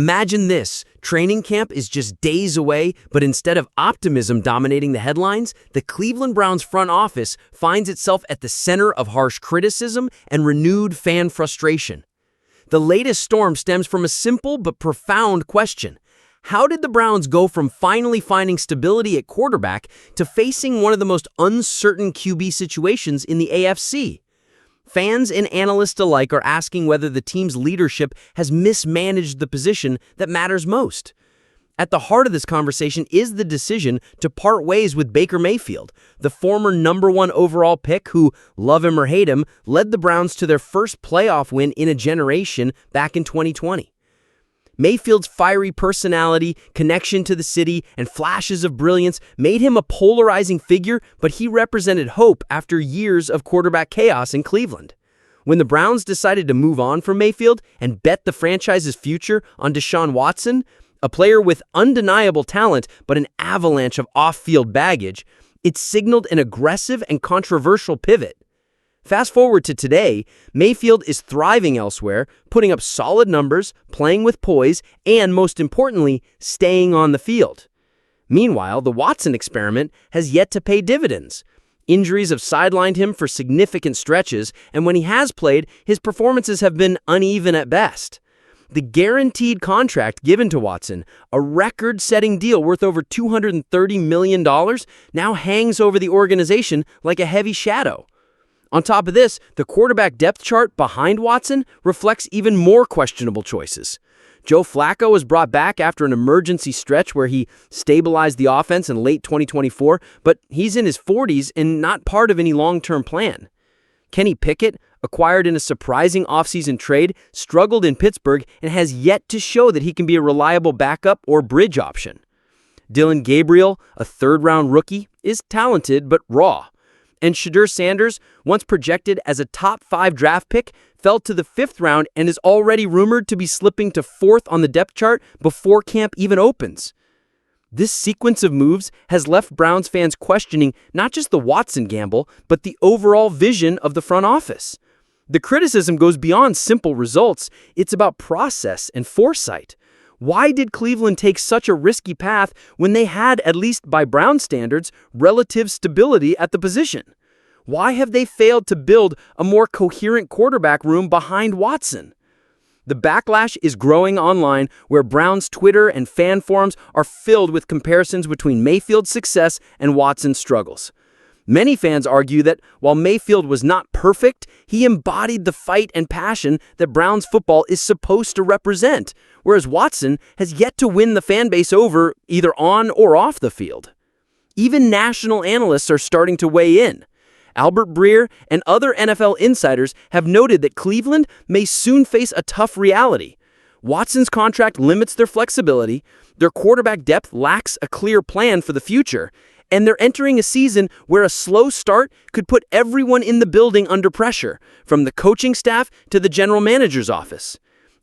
Imagine this, training camp is just days away, but instead of optimism dominating the headlines, the Cleveland Browns front office finds itself at the center of harsh criticism and renewed fan frustration. The latest storm stems from a simple but profound question. How did the Browns go from finally finding stability at quarterback to facing one of the most uncertain QB situations in the AFC? Fans and analysts alike are asking whether the team's leadership has mismanaged the position that matters most. At the heart of this conversation is the decision to part ways with Baker Mayfield, the former #1 overall pick who, love him or hate him, led the Browns to their first playoff win in a generation back in 2020. Mayfield's fiery personality, connection to the city, and flashes of brilliance made him a polarizing figure, but he represented hope after years of quarterback chaos in Cleveland. When the Browns decided to move on from Mayfield and bet the franchise's future on Deshaun Watson, a player with undeniable talent but an avalanche of off-field baggage, it signaled an aggressive and controversial pivot. Fast forward to today, Mayfield is thriving elsewhere, putting up solid numbers, playing with poise, and most importantly, staying on the field. Meanwhile, the Watson experiment has yet to pay dividends. Injuries have sidelined him for significant stretches, and when he has played, his performances have been uneven at best. The guaranteed contract given to Watson, a record-setting deal worth over $230 million, now hangs over the organization like a heavy shadow. On top of this, the quarterback depth chart behind Watson reflects even more questionable choices. Joe Flacco was brought back after an emergency stretch where he stabilized the offense in late 2024, but he's in his 40s and not part of any long-term plan. Kenny Pickett, acquired in a surprising offseason trade, struggled in Pittsburgh and has yet to show that he can be a reliable backup or bridge option. Dillon Gabriel, a third-round rookie, is talented but raw. And Shedeur Sanders, once projected as a top 5 draft pick, fell to the 5th round and is already rumored to be slipping to 4th on the depth chart before camp even opens. This sequence of moves has left Browns fans questioning not just the Watson gamble, but the overall vision of the front office. The criticism goes beyond simple results. It's about process and foresight. Why did Cleveland take such a risky path when they had, at least by Brown standards, relative stability at the position? Why have they failed to build a more coherent quarterback room behind Watson? The backlash is growing online, where Browns Twitter and fan forums are filled with comparisons between Mayfield's success and Watson's struggles. Many fans argue that while Mayfield was not perfect, he embodied the fight and passion that Browns football is supposed to represent, whereas Watson has yet to win the fan base over either on or off the field. Even national analysts are starting to weigh in. Albert Breer and other NFL insiders have noted that Cleveland may soon face a tough reality. Watson's contract limits their flexibility, their quarterback depth lacks a clear plan for the future, and they're entering a season where a slow start could put everyone in the building under pressure, from the coaching staff to the general manager's office.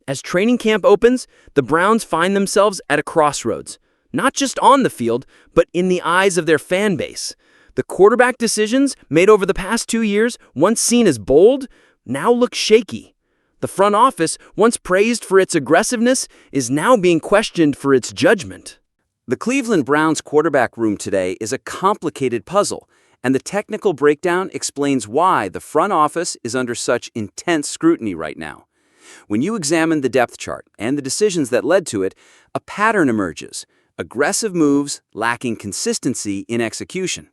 As training camp opens, the Browns find themselves at a crossroads, not just on the field, but in the eyes of their fan base. The quarterback decisions made over the past 2 years, once seen as bold, now look shaky. The front office, once praised for its aggressiveness, is now being questioned for its judgment. The Cleveland Browns quarterback room today is a complicated puzzle, and the technical breakdown explains why the front office is under such intense scrutiny right now. When you examine the depth chart and the decisions that led to it, a pattern emerges: aggressive moves lacking consistency in execution.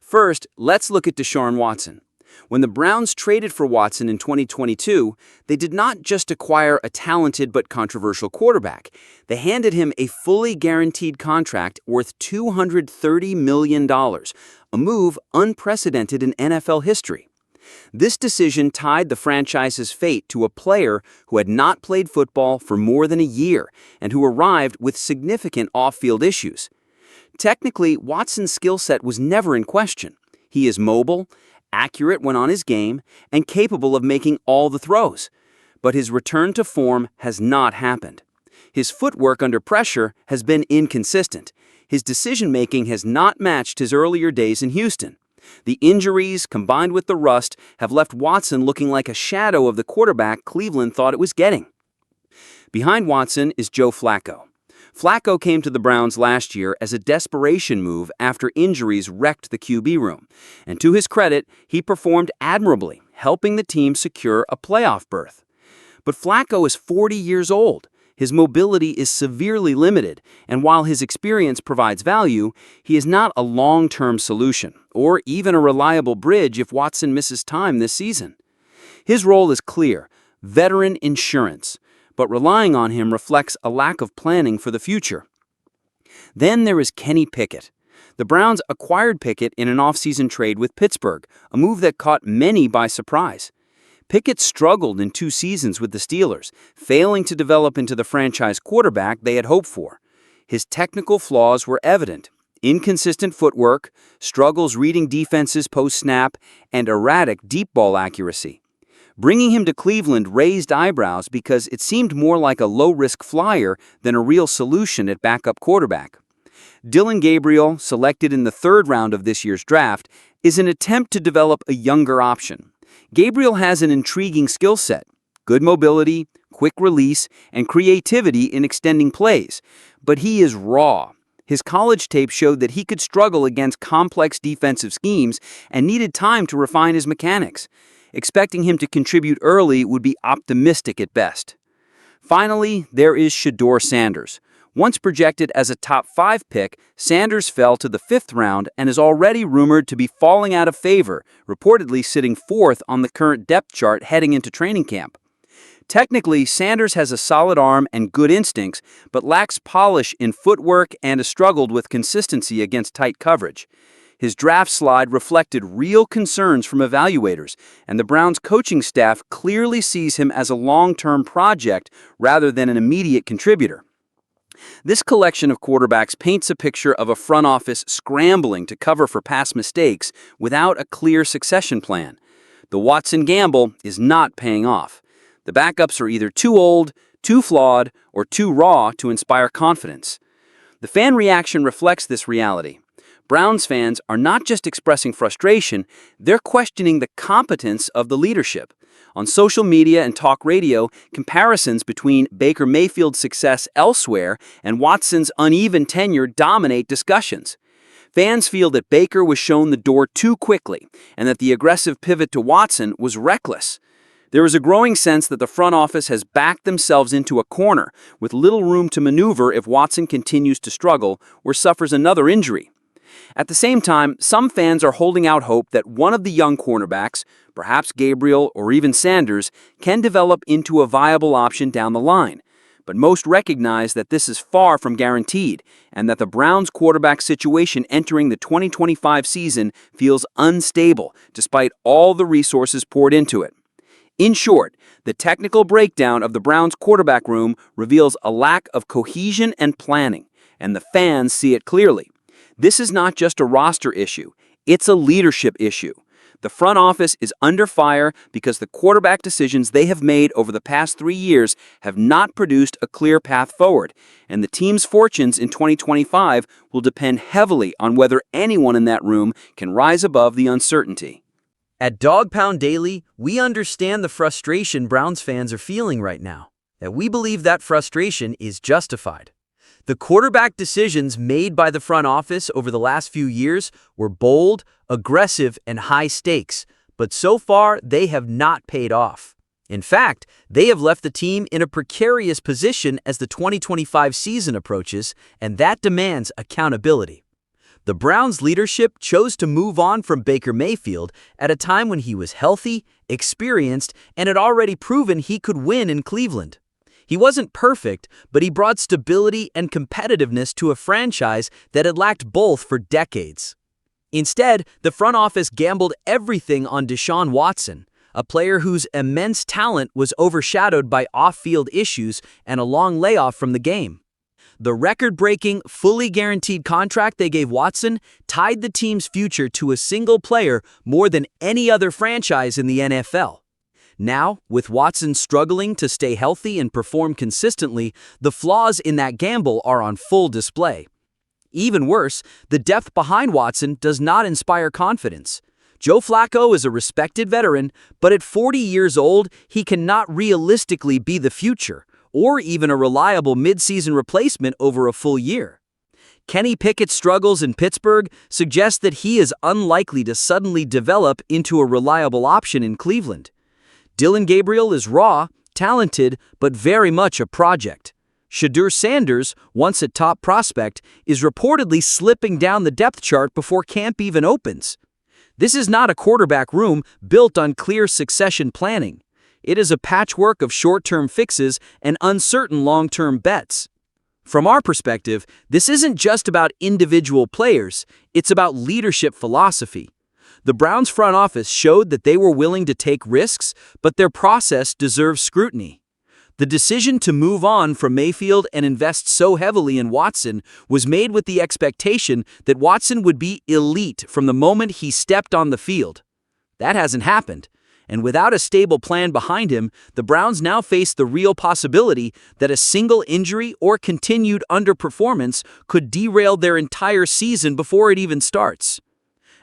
First, let's look at Deshaun Watson. When the Browns traded for Watson in 2022, they did not just acquire a talented but controversial quarterback. They handed him a fully guaranteed contract worth $230 million, a move unprecedented in NFL history. This decision tied the franchise's fate to a player who had not played football for more than a year and who arrived with significant off-field issues. Technically, Watson's skill set was never in question. He is mobile, accurate when on his game, and capable of making all the throws. But his return to form has not happened. His footwork under pressure has been inconsistent. His decision-making has not matched his earlier days in Houston. The injuries, combined with the rust, have left Watson looking like a shadow of the quarterback Cleveland thought it was getting. Behind Watson is Joe Flacco. Flacco came to the Browns last year as a desperation move after injuries wrecked the QB room. And to his credit, he performed admirably, helping the team secure a playoff berth. But Flacco is 40 years old. His mobility is severely limited, and while his experience provides value, he is not a long-term solution, or even a reliable bridge if Watson misses time this season. His role is clear: veteran insurance, but relying on him reflects a lack of planning for the future. Then there is Kenny Pickett. The Browns acquired Pickett in an offseason trade with Pittsburgh, a move that caught many by surprise. Pickett struggled in 2 seasons with the Steelers, failing to develop into the franchise quarterback they had hoped for. His technical flaws were evident: inconsistent footwork, struggles reading defenses post-snap, and erratic deep ball accuracy. Bringing him to Cleveland raised eyebrows because it seemed more like a low-risk flyer than a real solution at backup quarterback. Dillon Gabriel, selected in the 3rd round of this year's draft, is an attempt to develop a younger option. Gabriel has an intriguing skill set: good mobility, quick release, and creativity in extending plays. But he is raw. His college tape showed that he could struggle against complex defensive schemes and needed time to refine his mechanics. Expecting him to contribute early would be optimistic at best. Finally, there is Shedeur Sanders. Once projected as a top 5 pick, Sanders fell to the 5th round and is already rumored to be falling out of favor, reportedly sitting 4th on the current depth chart heading into training camp. Technically, Sanders has a solid arm and good instincts, but lacks polish in footwork and has struggled with consistency against tight coverage. His draft slide reflected real concerns from evaluators, and the Browns' coaching staff clearly sees him as a long-term project rather than an immediate contributor. This collection of quarterbacks paints a picture of a front office scrambling to cover for past mistakes without a clear succession plan. The Watson gamble is not paying off. The backups are either too old, too flawed, or too raw to inspire confidence. The fan reaction reflects this reality. Browns fans are not just expressing frustration, they're questioning the competence of the leadership. On social media and talk radio, comparisons between Baker Mayfield's success elsewhere and Watson's uneven tenure dominate discussions. Fans feel that Baker was shown the door too quickly and that the aggressive pivot to Watson was reckless. There is a growing sense that the front office has backed themselves into a corner, with little room to maneuver if Watson continues to struggle or suffers another injury. At the same time, some fans are holding out hope that one of the young cornerbacks, perhaps Gabriel or even Sanders, can develop into a viable option down the line. But most recognize that this is far from guaranteed, and that the Browns' quarterback situation entering the 2025 season feels unstable, despite all the resources poured into it. In short, the technical breakdown of the Browns' quarterback room reveals a lack of cohesion and planning, and the fans see it clearly. This is not just a roster issue, it's a leadership issue. The front office is under fire because the quarterback decisions they have made over the past 3 years have not produced a clear path forward, and the team's fortunes in 2025 will depend heavily on whether anyone in that room can rise above the uncertainty. At Dawg Pound Daily, we understand the frustration Browns fans are feeling right now, and we believe that frustration is justified. The quarterback decisions made by the front office over the last few years were bold, aggressive, and high stakes, but so far they have not paid off. In fact, they have left the team in a precarious position as the 2025 season approaches, and that demands accountability. The Browns' leadership chose to move on from Baker Mayfield at a time when he was healthy, experienced, and had already proven he could win in Cleveland. He wasn't perfect, but he brought stability and competitiveness to a franchise that had lacked both for decades. Instead, the front office gambled everything on Deshaun Watson, a player whose immense talent was overshadowed by off-field issues and a long layoff from the game. The record-breaking, fully guaranteed contract they gave Watson tied the team's future to a single player more than any other franchise in the NFL. Now, with Watson struggling to stay healthy and perform consistently, the flaws in that gamble are on full display. Even worse, the depth behind Watson does not inspire confidence. Joe Flacco is a respected veteran, but at 40 years old, he cannot realistically be the future, or even a reliable midseason replacement over a full year. Kenny Pickett's struggles in Pittsburgh suggest that he is unlikely to suddenly develop into a reliable option in Cleveland. Dillon Gabriel is raw, talented, but very much a project. Shedeur Sanders, once a top prospect, is reportedly slipping down the depth chart before camp even opens. This is not a quarterback room built on clear succession planning. It is a patchwork of short-term fixes and uncertain long-term bets. From our perspective, this isn't just about individual players, it's about leadership philosophy. The Browns front office showed that they were willing to take risks, but their process deserves scrutiny. The decision to move on from Mayfield and invest so heavily in Watson was made with the expectation that Watson would be elite from the moment he stepped on the field. That hasn't happened, and without a stable plan behind him, the Browns now face the real possibility that a single injury or continued underperformance could derail their entire season before it even starts.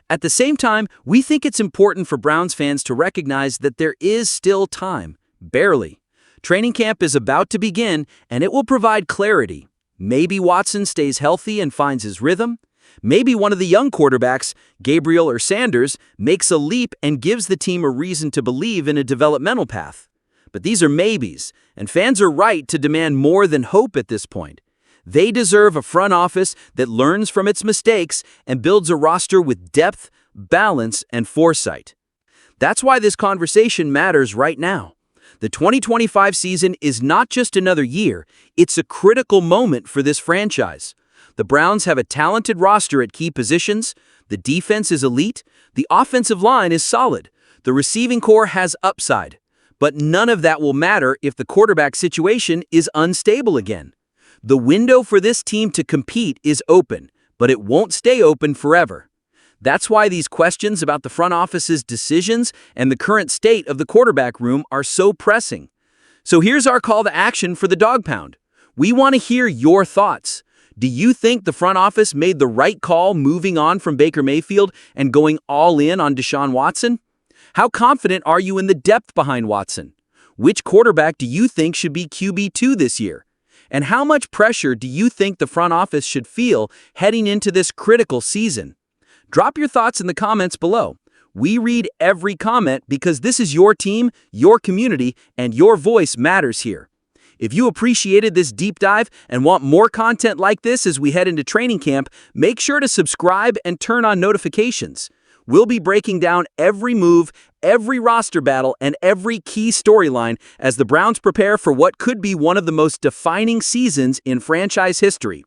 At the same time, we think it's important for Browns fans to recognize that there is still time, barely. Training camp is about to begin, and it will provide clarity. Maybe Watson stays healthy and finds his rhythm. Maybe one of the young quarterbacks, Gabriel or Sanders, makes a leap and gives the team a reason to believe in a developmental path. But these are maybes, and fans are right to demand more than hope at this point. They deserve a front office that learns from its mistakes and builds a roster with depth, balance, and foresight. That's why this conversation matters right now. The 2025 season is not just another year, it's a critical moment for this franchise. The Browns have a talented roster at key positions, the defense is elite, the offensive line is solid, the receiving core has upside. But none of that will matter if the quarterback situation is unstable again. The window for this team to compete is open, but it won't stay open forever. That's why these questions about the front office's decisions and the current state of the quarterback room are so pressing. So here's our call to action for the Dawg Pound. We want to hear your thoughts. Do you think the front office made the right call moving on from Baker Mayfield and going all in on Deshaun Watson? How confident are you in the depth behind Watson? Which quarterback do you think should be QB2 this year? And how much pressure do you think the front office should feel heading into this critical season? Drop your thoughts in the comments below. We read every comment because this is your team, your community, and your voice matters here. If you appreciated this deep dive and want more content like this as we head into training camp, make sure to subscribe and turn on notifications. We'll be breaking down every move, every roster battle, and every key storyline as the Browns prepare for what could be one of the most defining seasons in franchise history.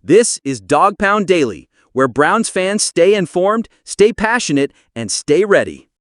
This is Dawg Pound Daily, where Browns fans stay informed, stay passionate, and stay ready.